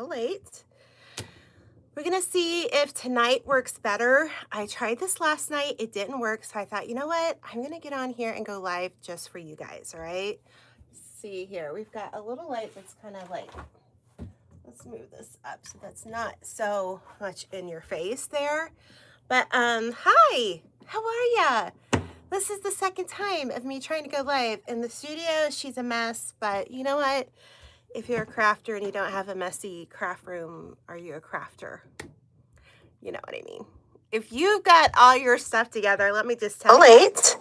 late. We're gonna see if tonight works better. I tried this last night, it didn't work, so I thought, you know what? I'm gonna get on here and go live just for you guys, all right? See here, we've got a little light that's kind of like, let's move this up so that's not so much in your face there. But hi, how are ya? This is the second time of me trying to go live in the studio. She's a mess, but you know what? If you're a crafter and you don't have a messy craft room, are you a crafter? You know what I mean. If you've got all your stuff together, let me just tell you. Late.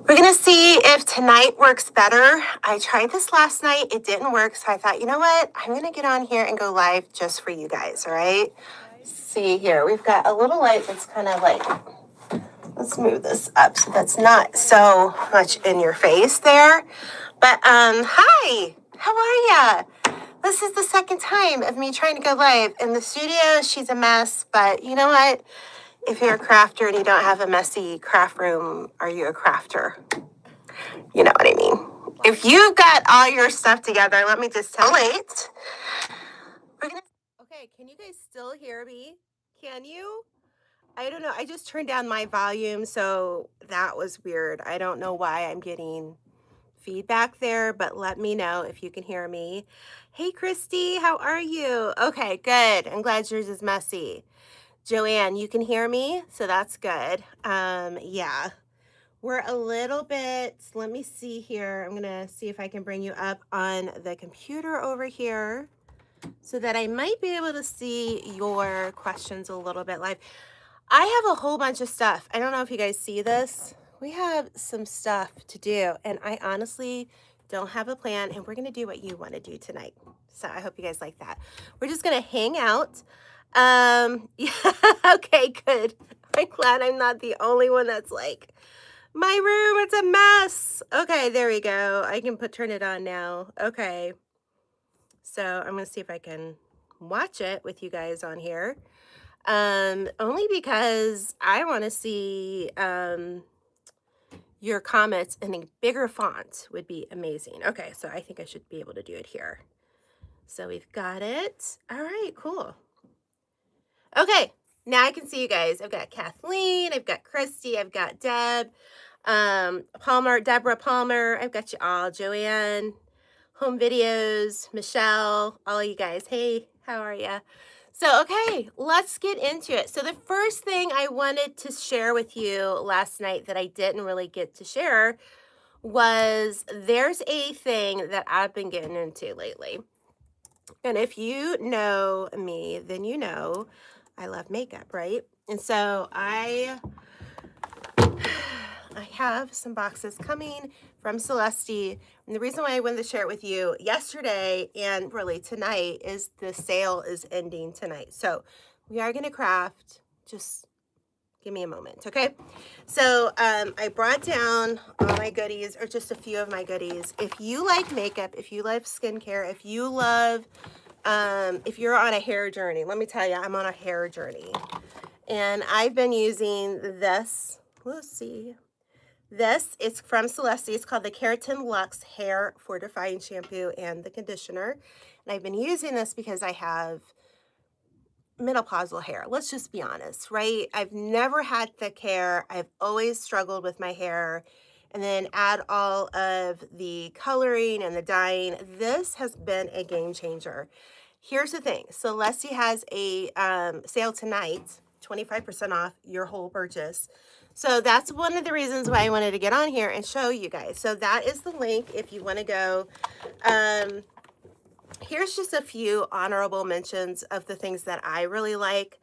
We're gonna see if tonight works better. I tried this last night, it didn't work, so I thought, you know what? I'm gonna get on here and go live just for you guys, all right? See here, we've got a little light that's kind of like, let's move this up so that's not so much in your face there. But hi, how are ya? This is the second time of me trying to go live in the studio. She's a mess, but you know what? If you're a crafter and you don't have a messy craft room, are you a crafter? You know what I mean. If you've got all your stuff together, let me just tell you. Late. Okay, can you guys still hear me? Can you? I don't know. I just turned down my volume, so that was weird. I don't know why I'm getting feedback there, but let me know if you can hear me. Hey, Christy, how are you? Okay, good. I'm glad yours is messy. Joanne, you can hear me, so that's good. Yeah, we're a little bit, let me see here. I'm gonna see if I can bring you up on the computer over here so that I might be able to see your questions a little bit live. I have a whole bunch of stuff. I don't know if you guys see this. We have some stuff to do, and I honestly don't have a plan, and we're gonna do what you want to do tonight. So I hope you guys like that. We're just gonna hang out. Yeah, okay, good. I'm glad I'm not the only one that's like, my room, it's a mess. Okay, there we go. I can turn it on now. Okay. So I'm gonna see if I can watch it with you guys on here. Only because I want to see your comments in a bigger font would be amazing. Okay, so I think I should be able to do it here. So we've got it. All right, cool. Okay, now I can see you guys. I've got Kathleen, I've got Christy, I've got Deb, Palmer, Deborah Palmer. I've got you all. Joanne, Home Videos, Michelle, all you guys. Hey, how are you? So, okay, let's get into it. So the first thing I wanted to share with you last night that I didn't really get to share was there's a thing that I've been getting into lately. And if you know me, then you know I love makeup, right? And so I have some boxes coming from Celeste. And the reason why I wanted to share it with you yesterday and really tonight is the sale is ending tonight. So we are going to craft. Just give me a moment, okay? So I brought down all my goodies, or just a few of my goodies. If you like makeup, if you love skincare, if you love, if you're on a hair journey, let me tell you, I'm on a hair journey. And I've been using this. Let's see. This is from Celeste. It's called the Keratin Luxe Hair Fortifying Shampoo and the Conditioner. And I've been using this because I have menopausal hair. Let's just be honest, right? I've never had thick hair. I've always struggled with my hair. And then add all of the coloring and the dyeing. This has been a game changer. Here's the thing. Celeste has a sale tonight, 25% off your whole purchase. So that's one of the reasons why I wanted to get on here and show you guys. So that is the link if you want to go. Here's just a few honorable mentions of the things that I really like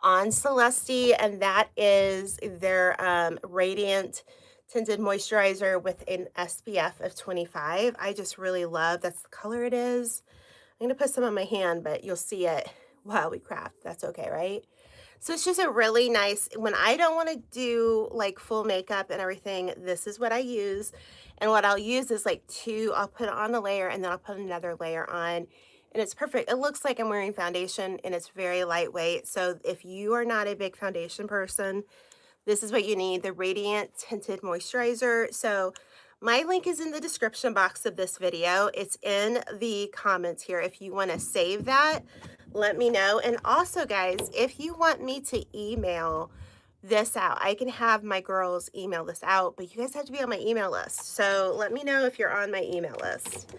on Celeste, and that is their Radiant Tinted Moisturizer with an SPF of 25. I just really love, that's the color it is. I'm going to put some on my hand, but you'll see it while we craft. That's okay, right? So it's just a really nice, when I don't want to do like full makeup and everything, this is what I use. And what I'll use is like I'll put it on a layer and then I'll put another layer on. And it's perfect. It looks like I'm wearing foundation and it's very lightweight. So if you are not a big foundation person, this is what you need, the Radiant Tinted Moisturizer. So My link is in the description box of this video. It's in the comments here. If you want to save that, let me know. And also, guys, if you want me to email this out, I can have my girls email this out, but you guys have to be on my email list. So let me know if you're on my email list.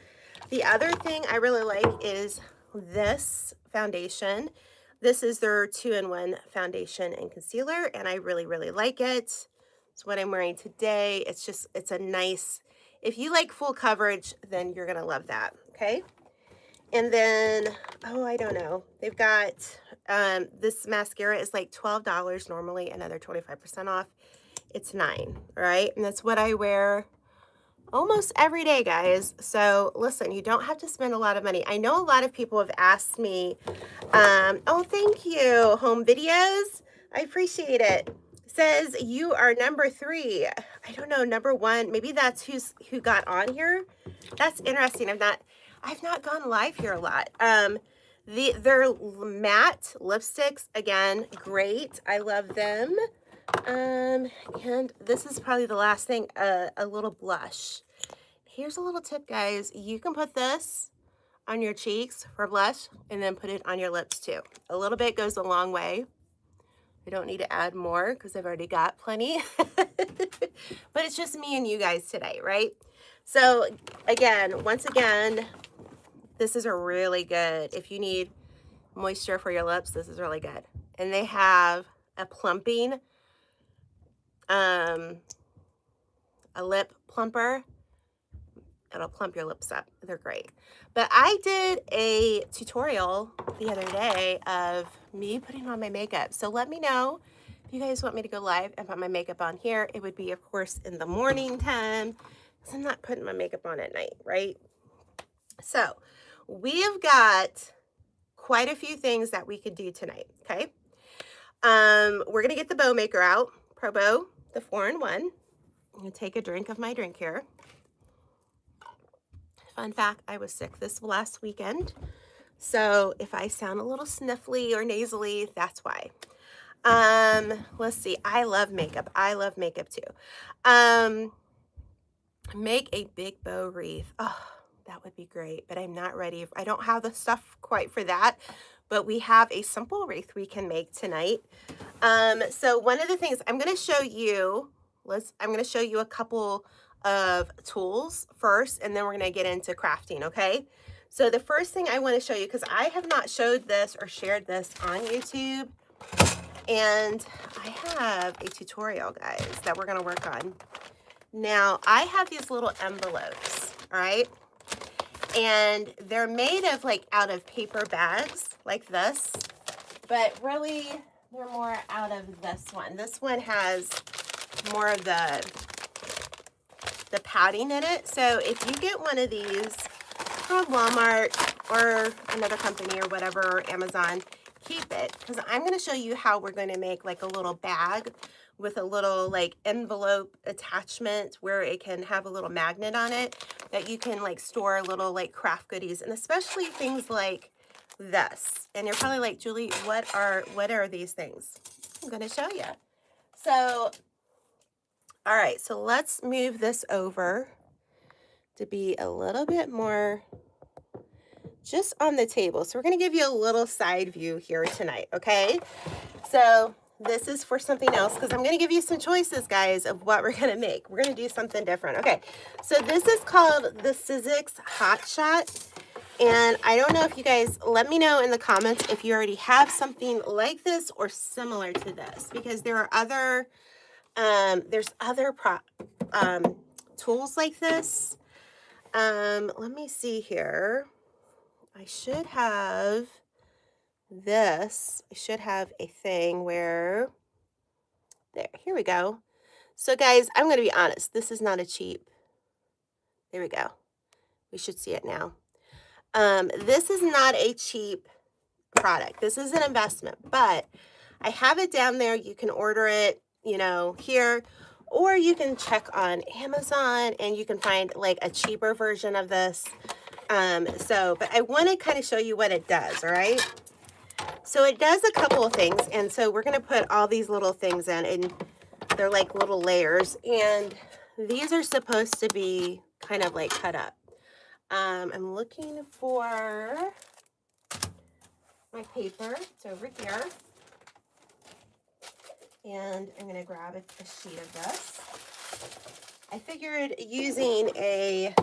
The other thing I really like is this foundation. This is their 2-in-1 foundation and concealer, and I really, really like it. It's what I'm wearing today. It's a nice, if you like full coverage, then you're gonna love that, okay? And then, oh, I don't know. They've got, this mascara is like $12 normally, another 25% off. It's $9, all right? And that's what I wear almost every day, guys. So listen, you don't have to spend a lot of money. I know a lot of people have asked me, oh, thank you, home videos. I appreciate it. Says you are number 3. I don't know, number 1. Maybe that's who got on here. That's interesting. I've not gone live here a lot. Their matte lipsticks, again, great. I love them. And this is probably the last thing, a little blush. Here's a little tip, guys. You can put this on your cheeks for blush and then put it on your lips too. A little bit goes a long way. I don't need to add more because I've already got plenty. But it's just me and you guys today, right? So again, once again, this is a really good, if you need moisture for your lips, this is really good. And they have a plumping, a lip plumper. It'll plump your lips up. They're great. But I did a tutorial the other day of me putting on my makeup. So let me know if you guys want me to go live and put my makeup on here. It would be, of course, in the morning time, because I'm not putting my makeup on at night, right? So we've got quite a few things that we could do tonight, okay? We're going to get the bow maker out, Pro Bow, the 4-in-1. I'm going to take a drink of my drink here. Fun fact, I was sick this last weekend. So if I sound a little sniffly or nasally, that's why. Let's see. I love makeup. I love makeup too. Make a big bow wreath. Oh, that would be great, but I'm not ready. I don't have the stuff quite for that, but we have a simple wreath we can make tonight. So one of the things I'm going to show you, I'm going to show you a couple of tools first, and then we're going to get into crafting, okay? So the first thing I want to show you, because I have not showed this or shared this on YouTube, and I have a tutorial, guys, that we're going to work on. Now, I have these little envelopes, all right? And they're made of out of paper bags like this, but really they're more out of this one. This one has more of the padding in it. So if you get one of these from Walmart or another company or whatever, or Amazon, keep it, because I'm going to show you how we're going to make a little bag with a little envelope attachment where it can have a little magnet on it that you can store little craft goodies, and especially things like this. And you're probably like, Julie, what are these things? I'm going to show you. So all right, so let's move this over to be a little bit more just on the table. So we're going to give you a little side view here tonight, okay? So this is for something else, because I'm going to give you some choices, guys, of what we're going to make. We're going to do something different. Okay, so this is called the Sizzix Hot Shot. And I don't know if you guys, let me know in the comments if you already have something like this or similar to this, because there are other... there's other tools like this. Let me see here. I should have this. I should have a thing where, there, here we go. So guys, I'm going to be honest. This is not a cheap. There we go. We should see it now. This is not a cheap product. This is an investment, but I have it down there. You can order it, here, or you can check on Amazon and you can find a cheaper version of this. But I want to kind of show you what it does. All right. So it does a couple of things. And so we're going to put all these little things in, and they're like little layers. And these are supposed to be kind of like cut up. I'm looking for my paper. It's over here. And I'm going to grab a sheet of this. I figured using a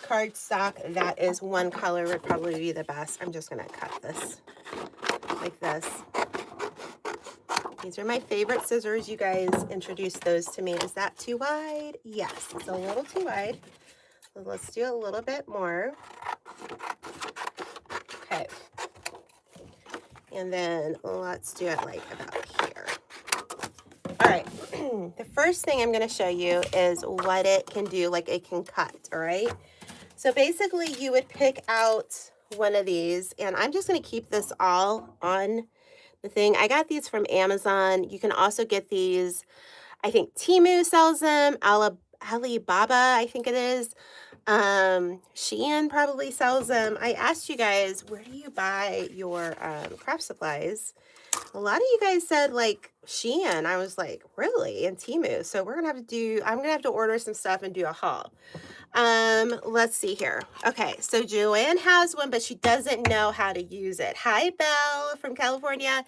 cardstock that is one color would probably be the best. I'm just going to cut this like this. These are my favorite scissors. You guys introduced those to me. Is that too wide? Yes, it's a little too wide. So let's do a little bit more. Okay. And then let's do it like about here. All right. The first thing I'm going to show you is what it can do, like it can cut, all right? So basically you would pick out one of these, and I'm just going to keep this all on the thing. I got these from Amazon. You can also get these, I think Temu sells them, Alibaba, I think it is. Shein probably sells them. I asked you guys, where do you buy your craft supplies? A lot of you guys said like Shein. I was like, really? And Temu. So we're gonna have to I'm gonna have to order some stuff and do a haul. Let's see here. Okay, so Joanne has one, but she doesn't know how to use it. Hi, Belle from California.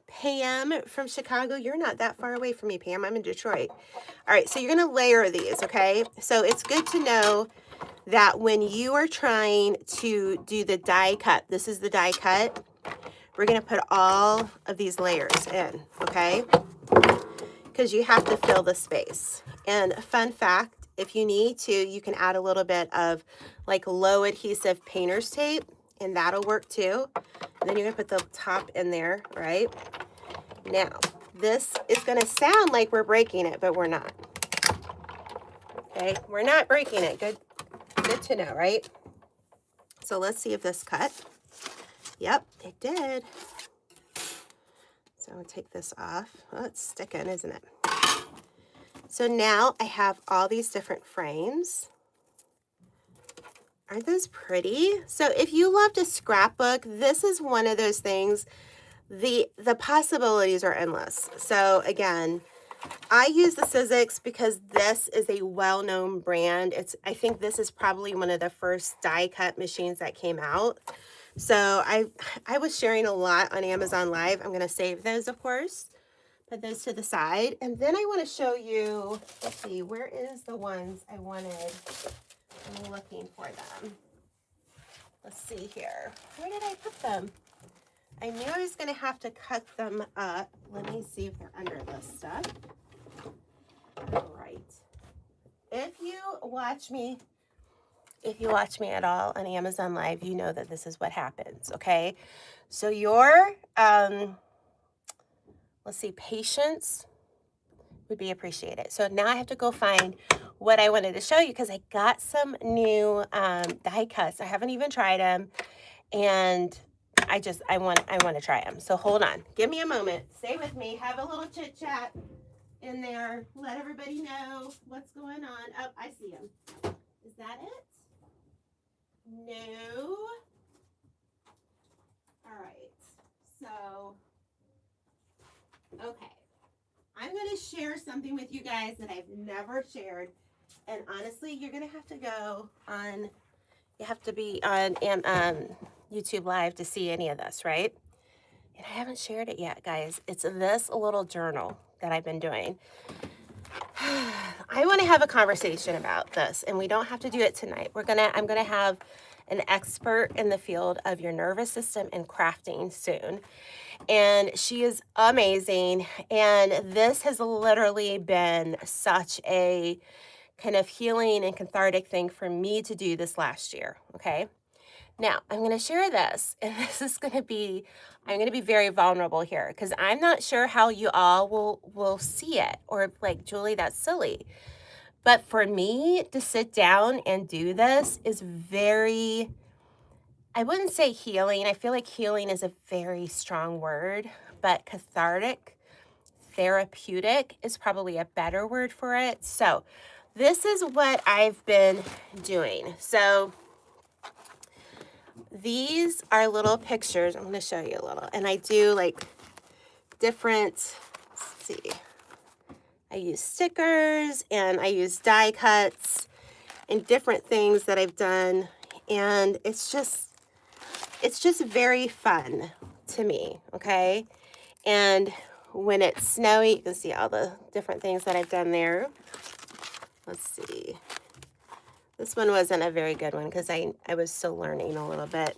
Pam from Chicago. You're not that far away from me, Pam. I'm in Detroit. All right, so you're gonna layer these, okay? So it's good to know that when you are trying to do the die cut, this is the die cut, we're gonna put all of these layers in, okay? Because you have to fill the space. And fun fact, if you need to, you can add a little bit of like low adhesive painter's tape, and that'll work too. And then you're gonna put the top in there, right? Now, this is gonna sound like we're breaking it, but we're not. Okay, we're not breaking it. Good to know, right? So let's see if this cut. Yep, it did. So I'm gonna take this off. Oh, it's sticking, isn't it? So now I have all these different frames. Aren't those pretty? So if you love to scrapbook, this is one of those things. The possibilities are endless. So again, I use the Sizzix because this is a well-known brand. I think this is probably one of the first die cut machines that came out. So I was sharing a lot on Amazon Live. I'm going to save those, of course. Put those to the side. And then I want to show you, let's see, where is the ones I wanted? I'm looking for them. Let's see here. Where did I put them? I knew I was going to have to cut them up. Let me see if they're under this stuff. All right. If you watch me at all on Amazon Live, you know that this is what happens, okay? So your, let's see, patience would be appreciated. So now I have to go find what I wanted to show you because I got some new die cuts. I haven't even tried them, and I want to try them. So hold on. Give me a moment. Stay with me. Have a little chit chat in there. Let everybody know what's going on. Oh, I see them. Is that it? No. All right. So, okay. I'm going to share something with you guys that I've never shared. And honestly, you're going to have to go on, you have to be on YouTube Live to see any of this, right? And I haven't shared it yet, guys. It's this little journal that I've been doing. I want to have a conversation about this, and we don't have to do it tonight. I'm gonna have an expert in the field of your nervous system and crafting soon. And she is amazing. And this has literally been such a kind of healing and cathartic thing for me to do this last year. Okay. Now I'm going to share this, and this is going to be, I'm going to be very vulnerable here because I'm not sure how you all will see it, or like, Julie, that's silly. But for me to sit down and do this is very, I wouldn't say healing. I feel like healing is a very strong word, but cathartic, therapeutic is probably a better word for it. So this is what I've been doing. So these are little pictures. I'm going to show you a little. And I do like different, let's see. I use stickers and I use die cuts and different things that I've done. And it's just very fun to me, okay? And when it's snowy, you can see all the different things that I've done there. Let's see. This one wasn't a very good one because I was still learning a little bit.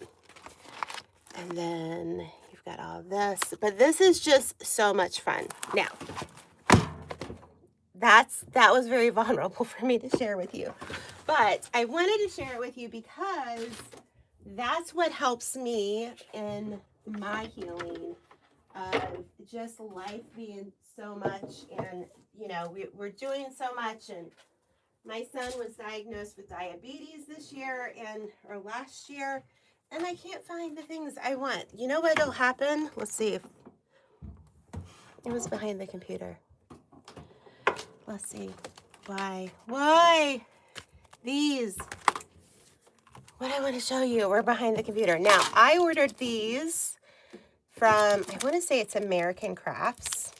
And then you've got all this, but this is just so much fun. Now, that was very vulnerable for me to share with you, but I wanted to share it with you because that's what helps me in my healing of just life being so much, and you know, we're doing so much. And my son was diagnosed with diabetes this year or last year, and I can't find the things I want. You know what'll happen? Let's see if it was behind the computer. Let's see. Why? These. What I want to show you, we're behind the computer. Now, I ordered these from, I want to say it's American Crafts.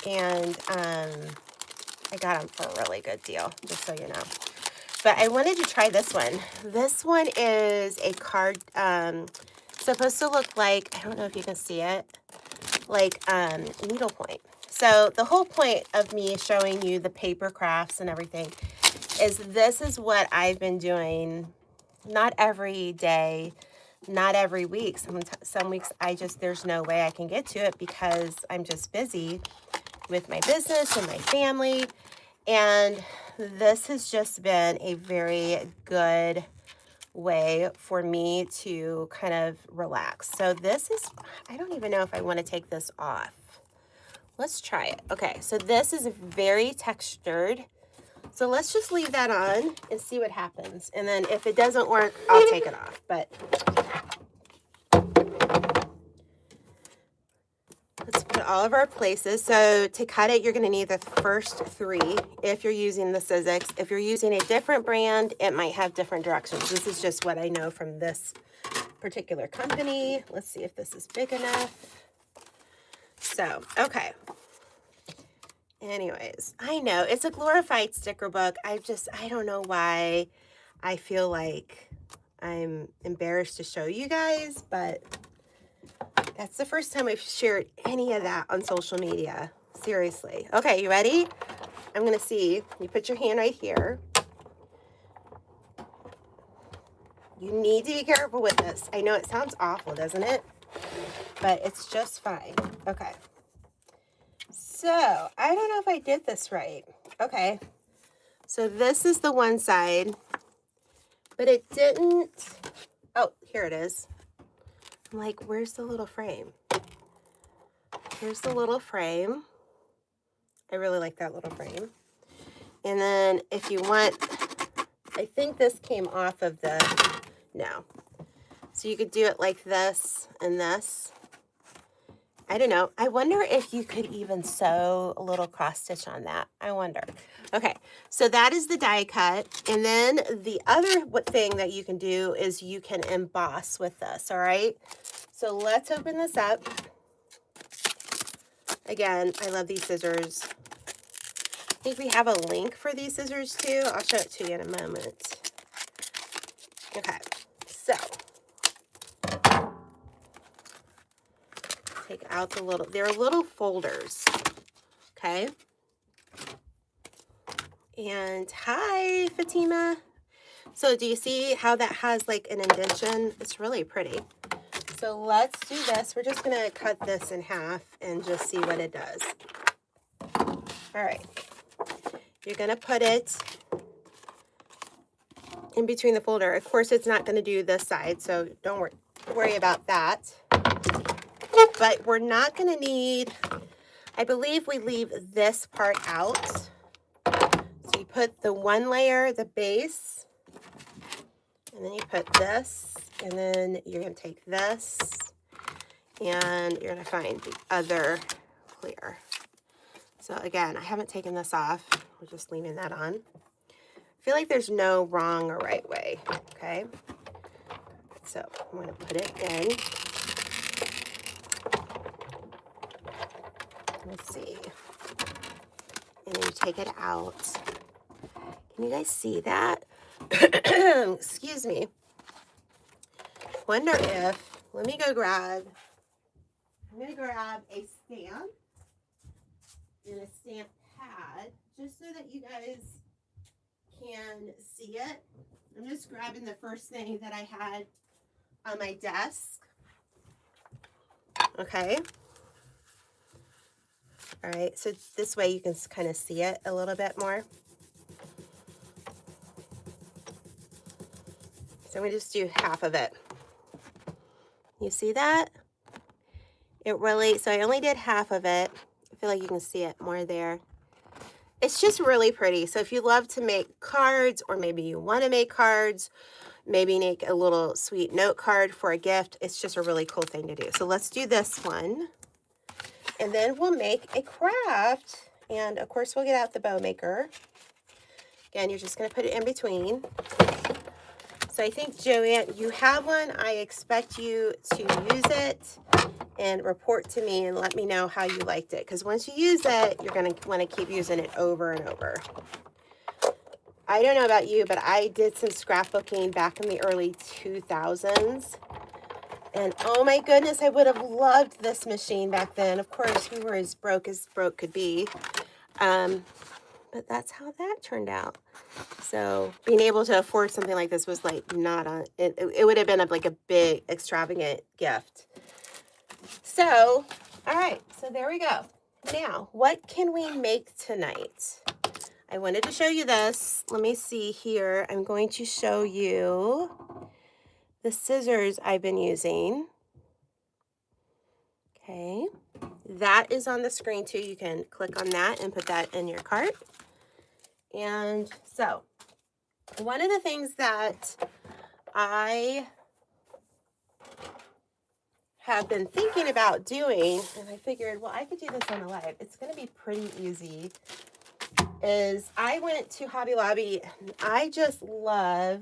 And I got them for a really good deal, just so you know. But I wanted to try this one. This one is a card, supposed to look like, I don't know if you can see it, like needlepoint. So the whole point of me showing you the paper crafts and everything is this is what I've been doing, not every day, not every week. Some weeks there's no way I can get to it because I'm just busy with my business and my family. And this has just been a very good way for me to kind of relax. So this is, I don't even know if I want to take this off. Let's try it. Okay, so this is very textured. So let's just leave that on and see what happens. And then if it doesn't work, I'll take it off. But let's put all of our places. So to cut it, you're going to need the first 3 if you're using the Sizzix. If you're using a different brand, it might have different directions. This is just what I know from this particular company. Let's see if this is big enough. So, okay. Anyways, I know it's a glorified sticker book. I don't know why I feel like I'm embarrassed to show you guys, but that's the first time I've shared any of that on social media. Seriously. Okay, you ready? I'm going to see. You put your hand right here. You need to be careful with this. I know it sounds awful, doesn't it? But it's just fine. Okay. So, I don't know if I did this right. Okay. So, this is the one side. But it didn't... Oh, here it is. I'm like, where's the little frame? Here's the little frame. I really like that little frame. And then if you want... I think this came off of the... No. So, you could do it like this and this. I don't know. I wonder if you could even sew a little cross stitch on that. I wonder. Okay, so that is the die cut. And then the other thing that you can do is you can emboss with this, all right? So let's open this up. Again, I love these scissors. I think we have a link for these scissors too. I'll show it to you in a moment. Okay, so take out the little, they're little folders, okay? And hi, Fatima. So do you see how that has like an indentation? It's really pretty. So let's do this. We're just gonna cut this in half and just see what it does. All right, you're gonna put it in between the folder. Of course, it's not gonna do this side, so don't worry about that. But we're not going to need, I believe we leave this part out. So you put the one layer, the base, and then you put this, and then you're going to take this, and you're going to find the other clear. So again, I haven't taken this off. We're just leaving that on. I feel like there's no wrong or right way, okay? So I'm going to put it in. Let's see. And then you take it out. Can you guys see that? Excuse me. Wonder if, let me go grab, I'm going to grab a stamp and a stamp pad just so that you guys can see it. I'm just grabbing the first thing that I had on my desk. Okay. All right, so this way you can kind of see it a little bit more. So I'm going to just do half of it. You see that? It really, so I only did half of it. I feel like you can see it more there. It's just really pretty. So if you love to make cards, or maybe you want to make cards, maybe make a little sweet note card for a gift, it's just a really cool thing to do. So let's do this one. And then we'll make a craft. And of course we'll get out the bow maker. Again, you're just going to put it in between. So I think, Joanne, you have one. I expect you to use it and report to me and let me know how you liked it. Because once you use it, you're going to want to keep using it over and over. I don't know about you, but I did some scrapbooking back in the early 2000s. And oh my goodness, I would have loved this machine back then. Of course, we were as broke could be. But that's how that turned out. So being able to afford something like this was like not on, it would have been like a big extravagant gift. So, all right, so there we go. Now, what can we make tonight? I wanted to show you this. Let me see here. I'm going to show you the scissors I've been using. Okay, that is on the screen too. You can click on that and put that in your cart. And so, one of the things that I have been thinking about doing, and I figured, well, I could do this on a live. It's going to be pretty easy. Is I went to Hobby Lobby. I just love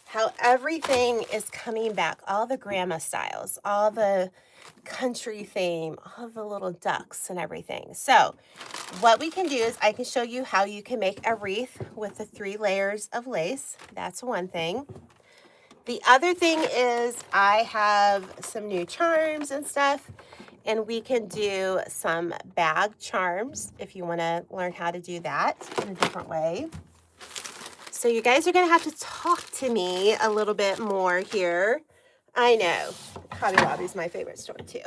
how everything is coming back. All the grandma styles, all the country theme, all the little ducks and everything. So what we can do is I can show you how you can make a wreath with the 3 layers of lace. That's one thing. The other thing is I have some new charms and stuff, and we can do some bag charms if you want to learn how to do that in a different way. So you guys are going to have to talk to me a little bit more here. I know, Hobby Lobby is my favorite store too.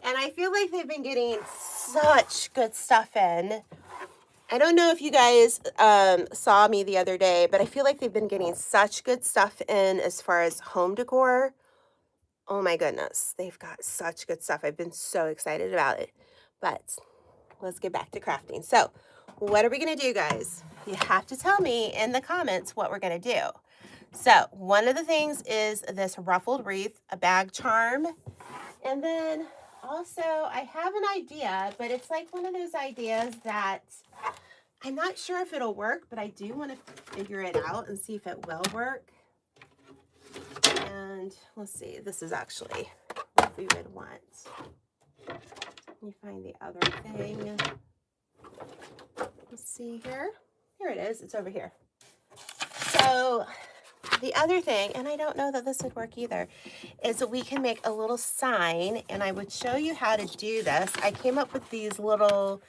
And I feel like they've been getting such good stuff in. I don't know if you guys saw me the other day, but I feel like they've been getting such good stuff in as far as home decor. Oh my goodness, they've got such good stuff. I've been so excited about it. But let's get back to crafting. So what are we going to do, guys? You have to tell me in the comments what we're going to do. So one of the things is this ruffled wreath, a bag charm. And then also I have an idea, but it's like one of those ideas that I'm not sure if it'll work, but I do want to figure it out and see if it will work. And let's see, this is actually what we would want. Let me find the other thing. Let's see here. Here it is. It's over here. So the other thing, and I don't know that this would work either, is that we can make a little sign, and I would show you how to do this. I came up with these little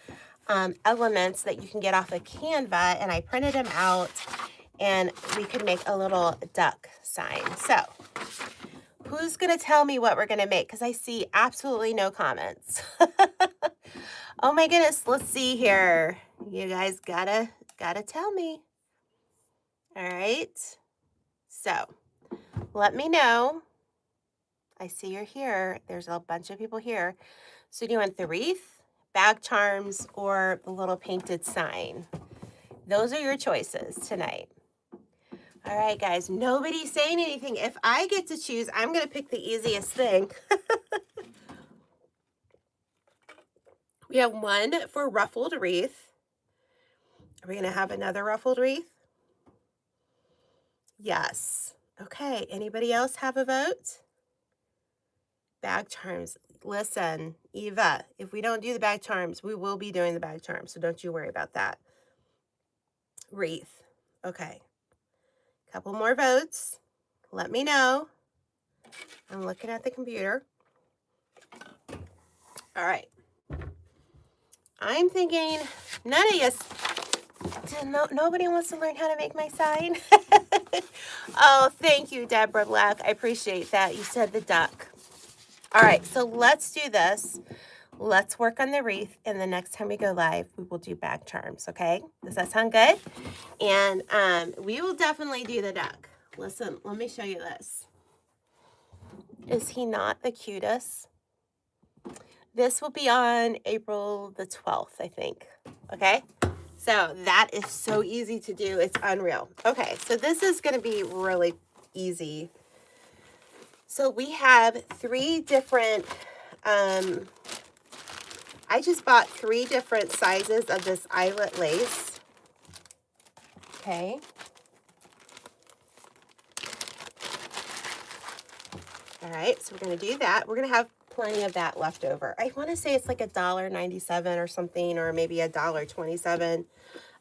elements that you can get off of Canva, and I printed them out, and we could make a little duck sign. So who's going to tell me what we're going to make? Because I see absolutely no comments. Oh my goodness, let's see here. You guys gotta tell me. All right. So let me know. I see you're here. There's a bunch of people here. So do you want the wreath, bag charms, or the little painted sign? Those are your choices tonight. All right, guys, nobody's saying anything. If I get to choose, I'm going to pick the easiest thing. We have one for ruffled wreath. Are we going to have another ruffled wreath? Yes. Okay, anybody else have a vote? Bag charms. Listen, Eva, if we don't do the bag charms, we will be doing the bag charms, so don't you worry about that. Wreath. Okay. Couple more votes. Let me know. I'm looking at the computer. All right. I'm thinking none of us, nobody wants to learn how to make my sign. Oh, thank you, Deborah Black. I appreciate that. You said the duck. All right, so let's do this. Let's work on the wreath, and the next time we go live, we will do bag charms, okay? Does that sound good? And we will definitely do the duck. Listen, let me show you this. Is he not the cutest? This will be on April the 12th, I think, okay? So that is so easy to do. It's unreal. Okay, so this is going to be really easy. So we have 3 different, I just bought 3 different sizes of this eyelet lace. Okay. All right, so we're going to do that. We're going to have plenty of that left over. I want to say it's like $1.97 or something, or maybe $1.27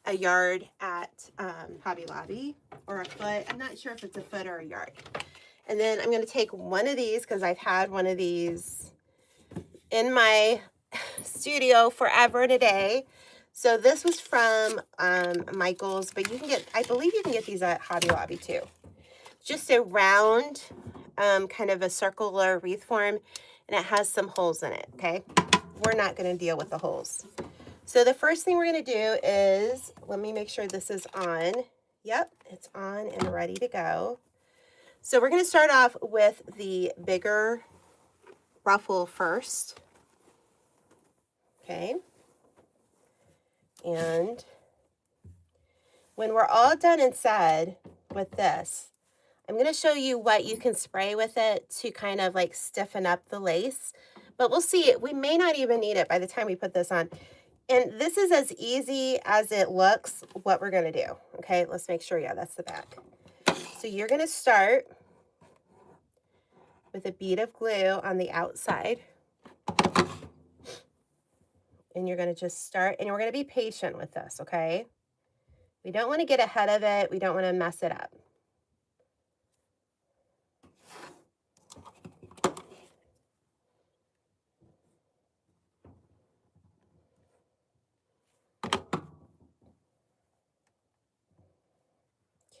a yard at Hobby Lobby, or a foot. I'm not sure if it's a foot or a yard. And then I'm going to take one of these, because I've had one of these in my studio forever and a day. So this was from Michael's, but you can get, I believe you can get these at Hobby Lobby too. Just a round, kind of a circular wreath form, and it has some holes in it, okay? We're not going to deal with the holes. So the first thing we're going to do is, let me make sure this is on. Yep, it's on and ready to go. So we're going to start off with the bigger ruffle first. Okay. And when we're all done and said with this, I'm going to show you what you can spray with it to kind of like stiffen up the lace. But we'll see. We may not even need it by the time we put this on. And this is as easy as it looks, what we're going to do. Okay, let's make sure. Yeah, that's the back. So you're going to start with a bead of glue on the outside. And you're going to just start, and we're going to be patient with this, okay? We don't want to get ahead of it. We don't want to mess it up.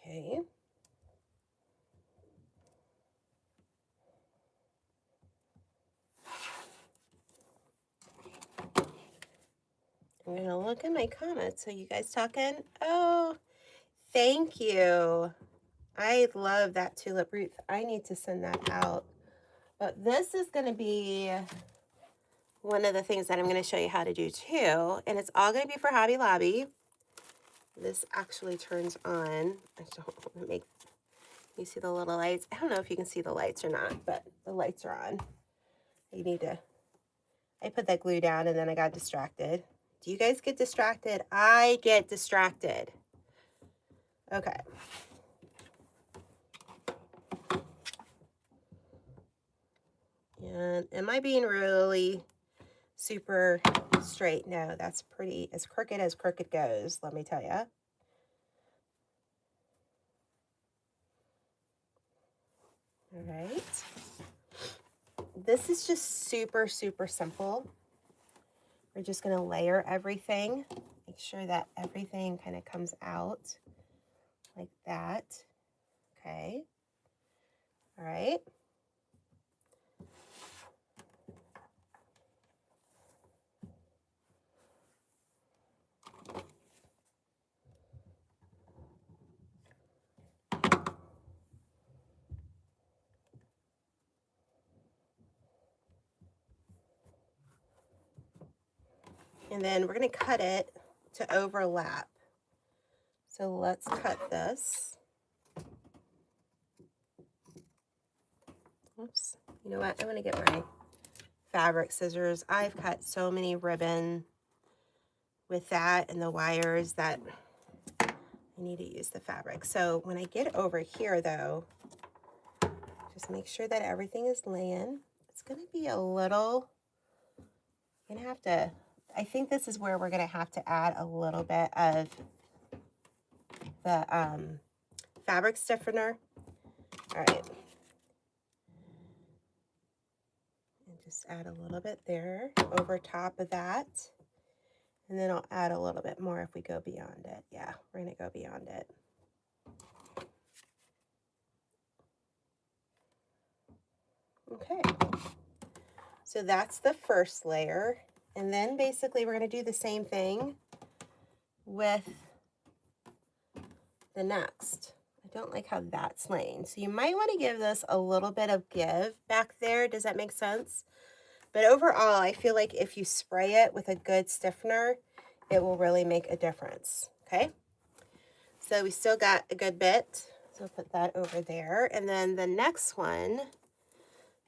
Okay. I'm going to look in my comments. Are you guys talking? Oh, thank you. I love that tulip root. I need to send that out. But this is going to be one of the things that I'm going to show you how to do too. And it's all going to be for Hobby Lobby. This actually turns on. I don't want to make, you see the little lights? I don't know if you can see the lights or not, but the lights are on. You need to, I put that glue down and then I got distracted. Do you guys get distracted? I get distracted. Okay. And am I being really super straight? No, that's pretty as crooked goes, let me tell you. All right. This is just super, super simple. We're just going to layer everything. Make sure that everything kind of comes out like that. Okay. All right. And then we're going to cut it to overlap. So let's cut this. Oops. You know what? I'm going to get my fabric scissors. I've cut so many ribbon with that and the wires that I need to use the fabric. So when I get over here though, just make sure that everything is laying. It's going to be a little, I'm going to have to, I think this is where we're going to have to add a little bit of the fabric stiffener. All right. And just add a little bit there over top of that. And then I'll add a little bit more if we go beyond it. Yeah, we're going to go beyond it. Okay. So that's the first layer. And then basically we're going to do the same thing with the next. I don't like how that's laying. So you might want to give this a little bit of give back there. Does that make sense? But overall, I feel like if you spray it with a good stiffener, it will really make a difference. Okay. So we still got a good bit. So put that over there. And then the next one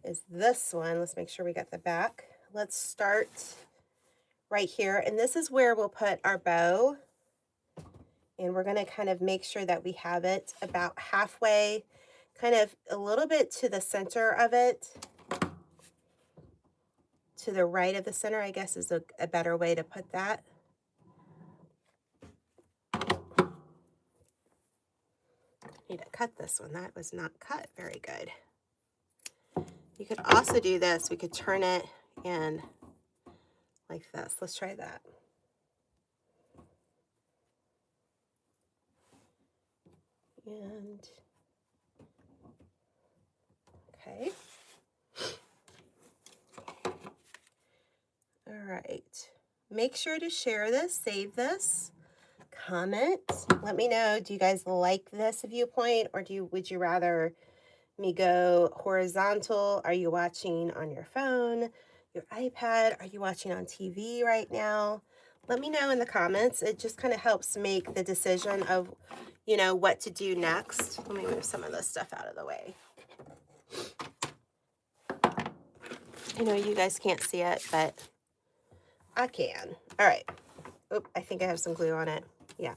is this one. Let's make sure we got the back. Let's start right here. And this is where we'll put our bow. And we're going to kind of make sure that we have it about halfway, kind of a little bit to the center of it. To the right of the center, I guess, is a better way to put that. Need to cut this one. That was not cut very good. You could also do this. We could turn it in like this. Let's try that. And okay. All right. Make sure to share this, save this, comment. Let me know, do you guys like this viewpoint, or would you rather me go horizontal? Are you watching on your phone, your iPad? Are you watching on TV right now? Let me know in the comments. It just kind of helps make the decision of, you know, what to do next. Let me move some of this stuff out of the way. I know you guys can't see it, but I can. All right. Oop, I think I have some glue on it. Yeah,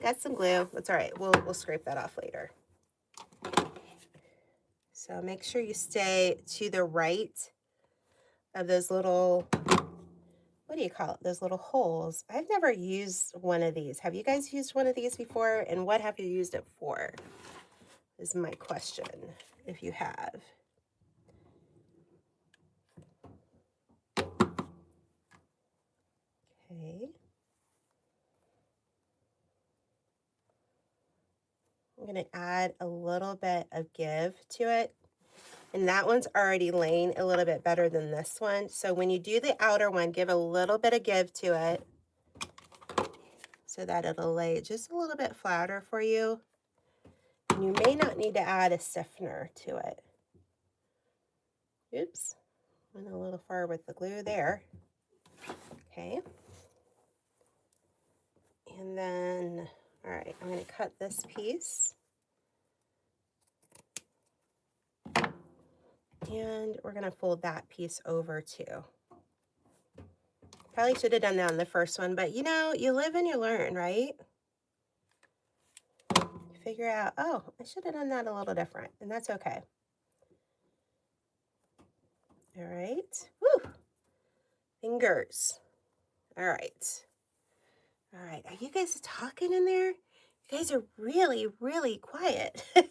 got some glue. That's all right. We'll scrape that off later. So make sure you stay to the right of those little, what do you call it? Those little holes. I've never used one of these. Have you guys used one of these before? And what have you used it for? Is my question, if you have. Okay. I'm going to add a little bit of give to it. And that one's already laying a little bit better than this one. So when you do the outer one, give a little bit of give to it so that it'll lay just a little bit flatter for you. And you may not need to add a stiffener to it. Oops, went a little far with the glue there. Okay. And then, all right, I'm going to cut this piece. And we're going to fold that piece over too. Probably should have done that on the first one, but you know, you live and you learn, right? Figure out, oh, I should have done that a little different, and that's okay. All right. Woo. Fingers. All right. All right. Are you guys talking in there? You guys are really, really quiet. All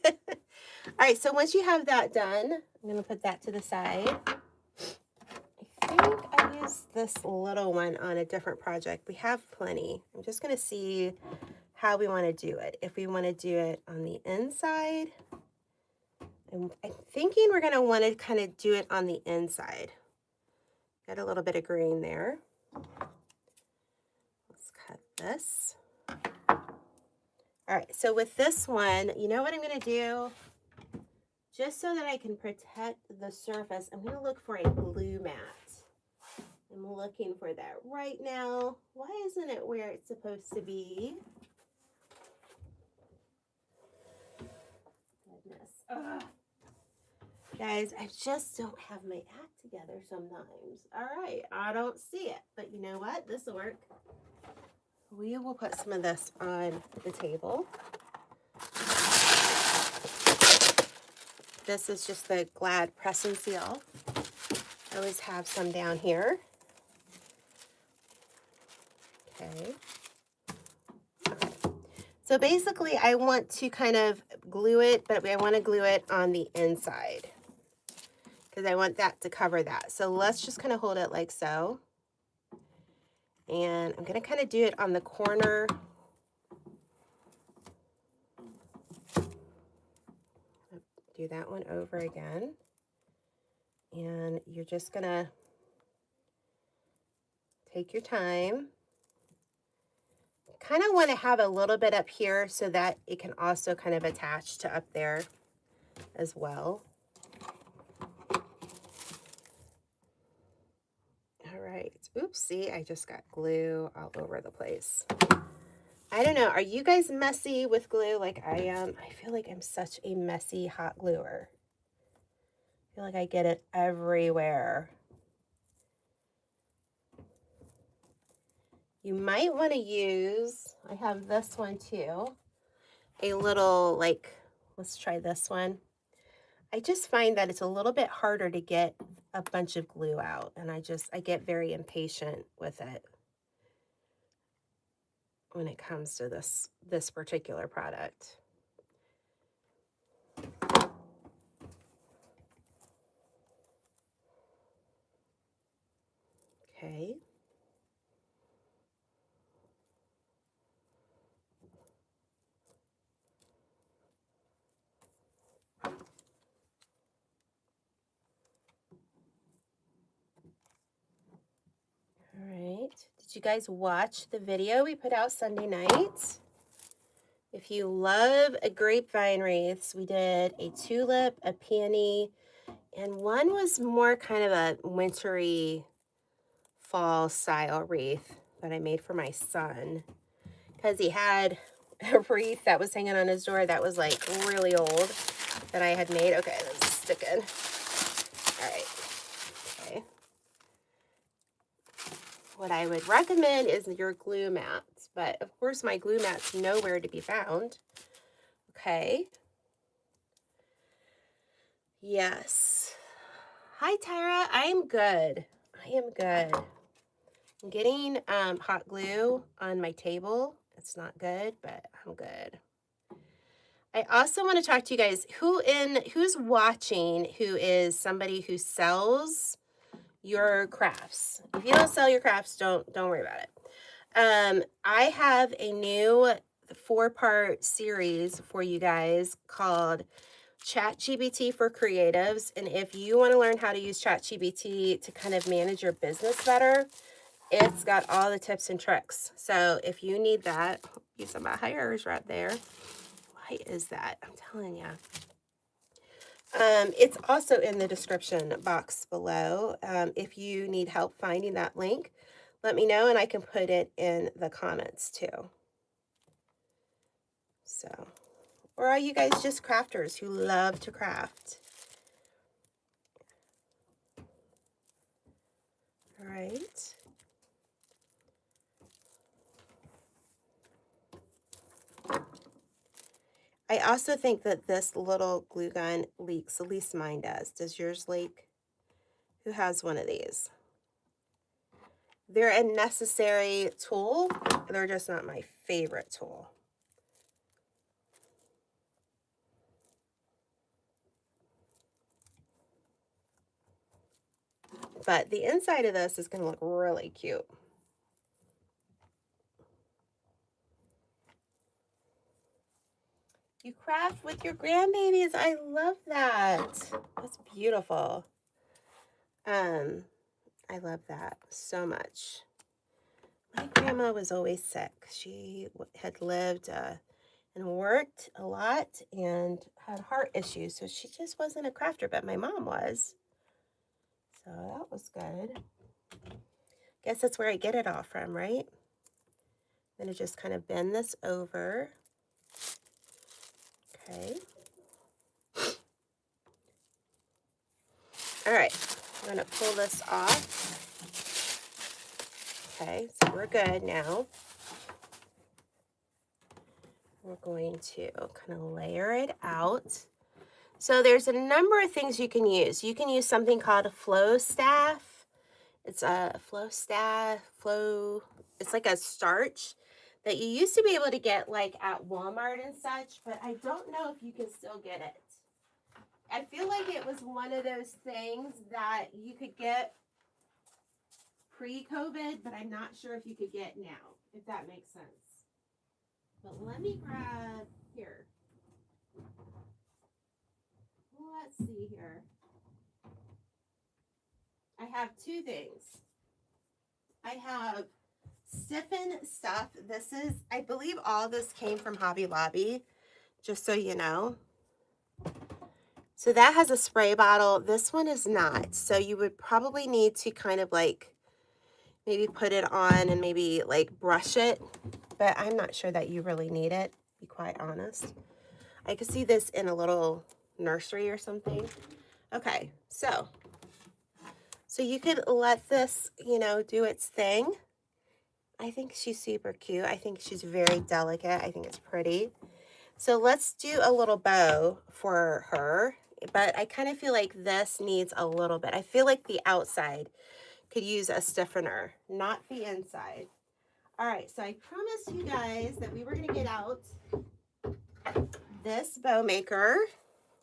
right. So once you have that done, I'm going to put that to the side. I think I used this little one on a different project. We have plenty. I'm just going to see how we want to do it. If we want to do it on the inside, and I'm thinking we're going to want to kind of do it on the inside. Got a little bit of green there. Let's cut this. All right, so with this one, you know what I'm going to do? Just so that I can protect the surface, I'm going to look for a glue mat. I'm looking for that right now. Why isn't it where it's supposed to be? Goodness. Ugh. Guys, I just don't have my act together sometimes. All right, I don't see it, but you know what? This will work. We will put some of this on the table. This is just the Glad Press and Seal. I always have some down here. Okay. So basically I want to kind of glue it, but I want to glue it on the inside because I want that to cover that. So let's just kind of hold it like so. And I'm going to kind of do it on the corner. Do that one over again. And you're just going to take your time. Kind of want to have a little bit up here so that it can also kind of attach to up there as well. All right. Oops, see, I just got glue all over the place. I don't know. Are you guys messy with glue like I am? I feel like I'm such a messy hot gluer. I feel like I get it everywhere. You might want to use, I have this one too, a little like, let's try this one. I just find that it's a little bit harder to get a bunch of glue out, and I get very impatient with it when it comes to this particular product. Okay. All right. Did you guys watch the video we put out Sunday night? If you love a grapevine wreaths, we did a tulip, a peony, and one was more kind of a wintry fall style wreath that I made for my son because he had a wreath that was hanging on his door that was like really old that I had made. Okay, let's stick in. All right. Okay. What I would recommend is your glue mats, but of course my glue mat's nowhere to be found. Okay. Yes. Hi, Tyra. I am good. I am good. I'm getting hot glue on my table. It's not good, but I'm good. I also want to talk to you guys who's watching who is somebody who sells your crafts. If you don't sell your crafts, don't worry about it. I have a new 4-part series for you guys called ChatGPT for Creatives. And if you want to learn how to use ChatGPT to kind of manage your business better, it's got all the tips and tricks. So if you need that, use some of my hairs right there. Why is that? I'm telling you. It's also in the description box below. If you need help finding that link, let me know and I can put it in the comments too. So, or are you guys just crafters who love to craft? All right. I also think that this little glue gun leaks, at least mine does. Does yours leak? Who has one of these? They're a necessary tool. They're just not my favorite tool. But the inside of this is going to look really cute. You craft with your grandbabies. I love that. That's beautiful. I love that so much. My grandma was always sick. She had lived and worked a lot and had heart issues. So she just wasn't a crafter, but my mom was. So that was good. Guess that's where I get it all from, right? I'm going to just kind of bend this over. Okay. All right. I'm going to pull this off. Okay, so we're good now. We're going to kind of layer it out. So there's a number of things you can use. You can use something called a flow staff. It's a it's like a starch that you used to be able to get like at Walmart and such, but I don't know if you can still get it. I feel like it was one of those things that you could get pre-COVID, but I'm not sure if you could get now, if that makes sense. But let me grab here. Let's see here. I have two things. I have stiffen stuff. This is, I believe all this came from Hobby Lobby, just so you know. So that has a spray bottle. This one is not. So you would probably need to kind of like maybe put it on and maybe like brush it, but I'm not sure that you really need it, to be quite honest. I could see this in a little nursery or something. Okay, so you could let this, you know, do its thing. I think she's super cute. I think she's very delicate. I think it's pretty. So let's do a little bow for her, but I kind of feel like this needs a little bit. I feel like the outside could use a stiffener, not the inside. All right, so I promised you guys that we were going to get out this bow maker.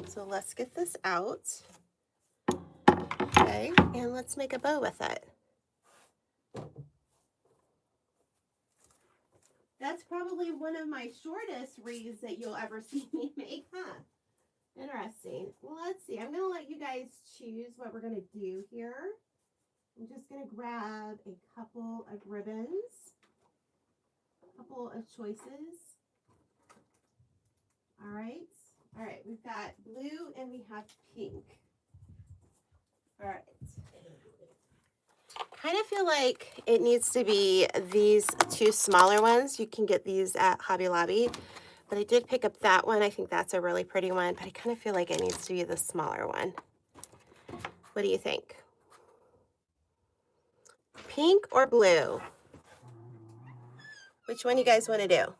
So let's get this out. Okay, and let's make a bow with it. That's probably one of my shortest wreaths that you'll ever see me make, huh? Interesting. Well, let's see. I'm going to let you guys choose what we're going to do here. I'm just going to grab a couple of ribbons, a couple of choices. All right. All right. We've got blue and we have pink. All right. Kind of feel like it needs to be these two smaller ones. You can get these at Hobby Lobby, but I did pick up that one. I think that's a really pretty one, but I kind of feel like it needs to be the smaller one. What do you think? Pink or blue? Which one you guys want to do?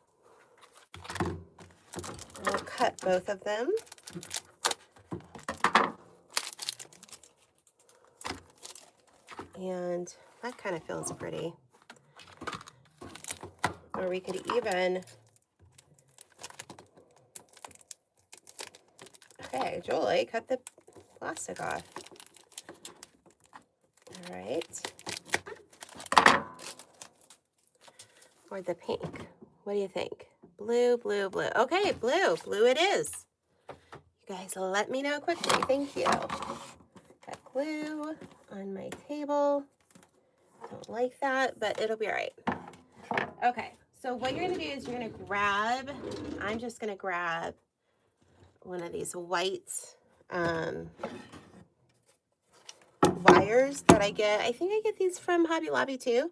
I'll cut both of them. And that kind of feels pretty. Or we could even, okay, Julie, cut the plastic off. All right. Or the pink. What do you think? Blue, blue, blue. Okay, blue. Blue it is. You guys let me know quickly. Thank you. Got glue on my table. Don't like that, but it'll be all right. Okay, so what you're going to do is you're going to grab, I'm just going to grab one of these white wires that I get. I think I get these from Hobby Lobby too.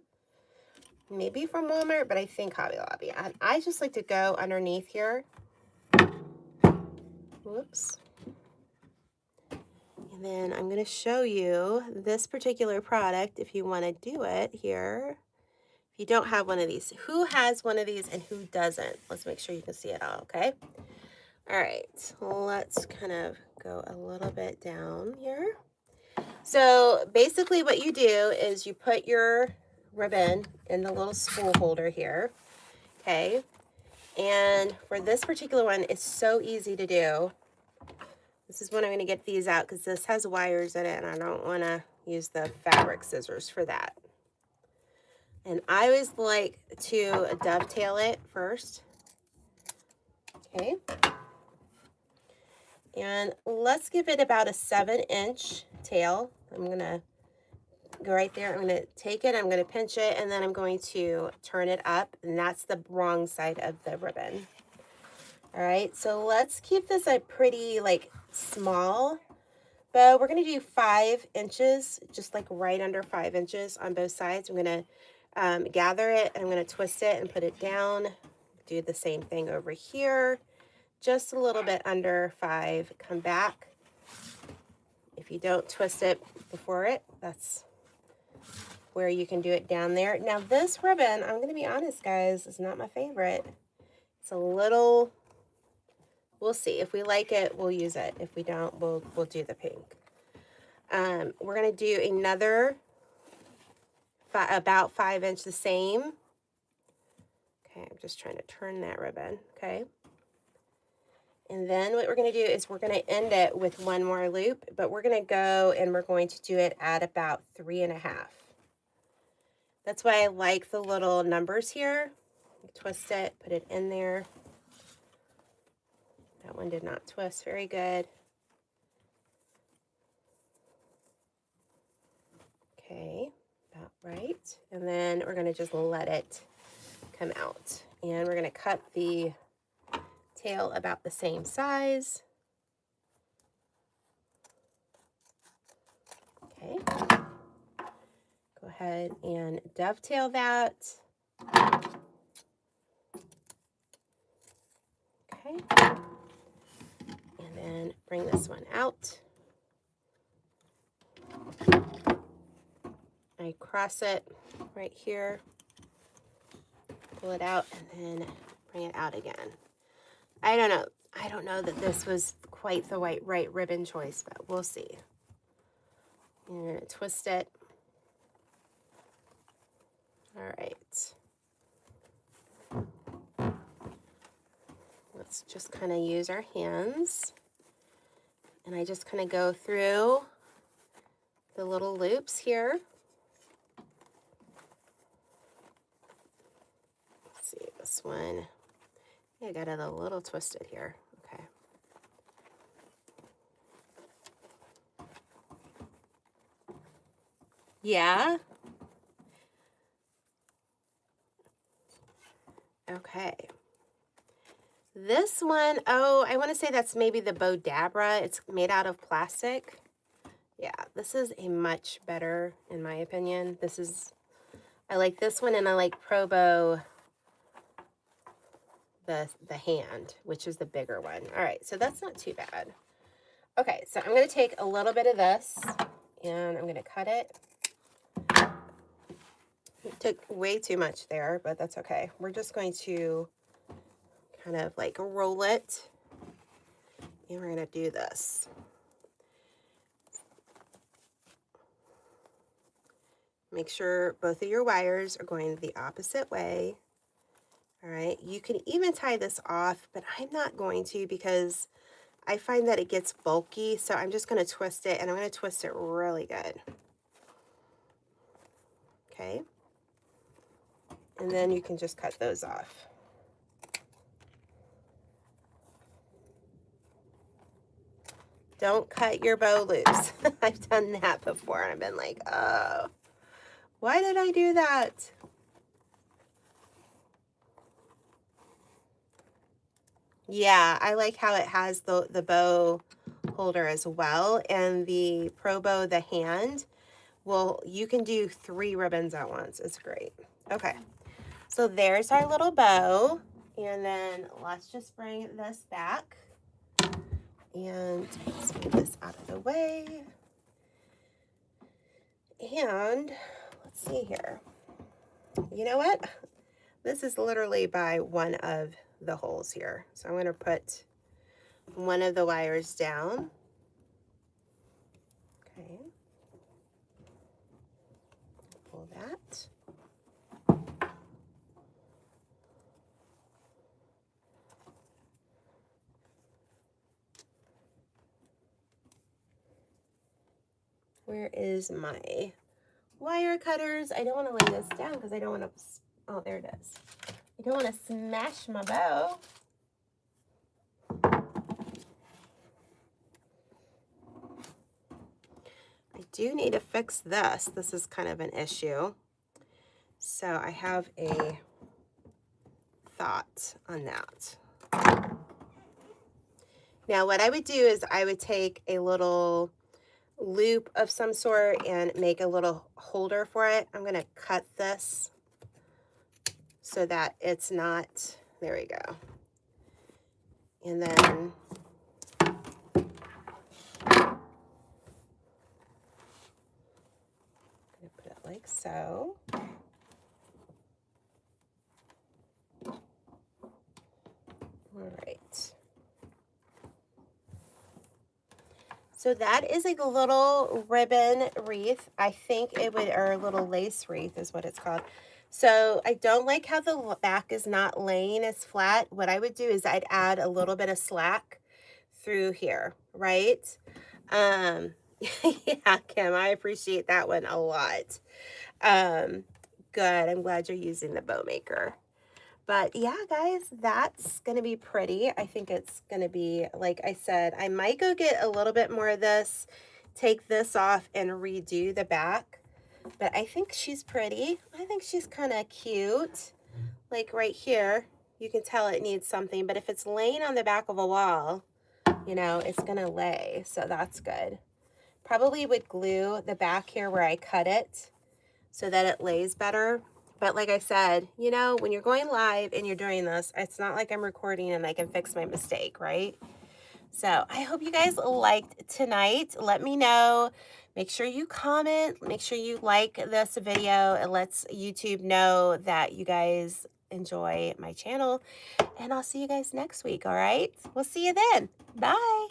Maybe from Walmart, but I think Hobby Lobby. I just like to go underneath here. Whoops. And then I'm going to show you this particular product if you want to do it here. If you don't have one of these, who has one of these and who doesn't? Let's make sure you can see it all, okay? All right, let's kind of go a little bit down here. So basically what you do is you put your ribbon in the little spool holder here, okay? And for this particular one, it's so easy to do. This is when I'm going to get these out because this has wires in it and I don't want to use the fabric scissors for that. And I always like to dovetail it first. Okay. And let's give it about a 7-inch tail. I'm going to go right there. I'm going to take it, I'm going to pinch it, and then I'm going to turn it up. And that's the wrong side of the ribbon. All right, so let's keep this a pretty like small bow. We're going to do 5 inches, just like right under 5 inches on both sides. I'm going to gather it, and I'm going to twist it and put it down. Do the same thing over here. Just a little bit under 5. Come back. If you don't twist it before it, that's where you can do it down there. Now this ribbon, I'm going to be honest, guys, is not my favorite. It's a little We'll see. If we like it, we'll use it. If we don't, we'll do the pink. We're going to do another about 5 inch, the same. Okay, I'm just trying to turn that ribbon. Okay. And then what we're going to do is we're going to end it with one more loop, but we're going to go and we're going to do it at about 3.5. That's why I like the little numbers here. Twist it, put it in there. That one did not twist very good. Okay, about right. And then we're going to just let it come out. And we're going to cut the tail about the same size. Okay. Go ahead and dovetail that. Okay. And then bring this one out. I cross it right here, pull it out, and then bring it out again. I don't know that this was quite the right ribbon choice, but we'll see. You're going to twist it. All right. Let's just kind of use our hands. And I just kind of go through the little loops here. Let's see, this one. I got it a little twisted here. Okay. Yeah. Okay. This one, oh, I want to say that's maybe the Bodabra. It's made out of plastic. Yeah, this is a much better, in my opinion. I like this one, and I like Probo, the hand, which is the bigger one. All right, so that's not too bad. Okay, so I'm going to take a little bit of this, and I'm going to cut it. It took way too much there, but that's okay. We're just going to kind of like roll it, and we're going to do this. Make sure both of your wires are going the opposite way. All right, you can even tie this off, but I'm not going to because I find that it gets bulky, so I'm just going to twist it, and I'm going to twist it really good. Okay, and then you can just cut those off. Don't cut your bow loops. I've done that before, and I've been like, oh, why did I do that? Yeah, I like how it has the bow holder as well, and the Probo, the hand, well, you can do 3 ribbons at once. It's great. Okay, so there's our little bow, and then let's just bring this back, and let's move this out of the way, and let's see here. You know what? This is literally by one of the holes here. So I'm going to put one of the wires down. Okay. Pull that. Where is my wire cutters? I don't want to lay this down because I don't want to, oh, there it is. I don't want to smash my bow. I do need to fix this. This is kind of an issue. So I have a thought on that. Now what I would do is I would take a little loop of some sort and make a little holder for it. I'm going to cut this so that it's not, there we go. And then I'm going to put it like so. All right. So that is like a little ribbon wreath. I think it would, or a little lace wreath is what it's called. So I don't like how the back is not laying as flat. What I would do is I'd add a little bit of slack through here, right? Um, yeah, Kim, I appreciate that one a lot. Um, good. I'm glad you're using the bow maker. But yeah, guys, that's going to be pretty. I think it's going to be, like I said, I might go get a little bit more of this, take this off and redo the back. But I think she's pretty. I think she's kind of cute. Like right here, you can tell it needs something. But if it's laying on the back of a wall, you know, it's going to lay. So that's good. Probably would glue the back here where I cut it so that it lays better. But like I said, you know, when you're going live and you're doing this, it's not like I'm recording and I can fix my mistake, right? So I hope you guys liked tonight. Let me know. Make sure you comment. Make sure you like this video. It lets YouTube know that you guys enjoy my channel. And I'll see you guys next week, all right? We'll see you then. Bye.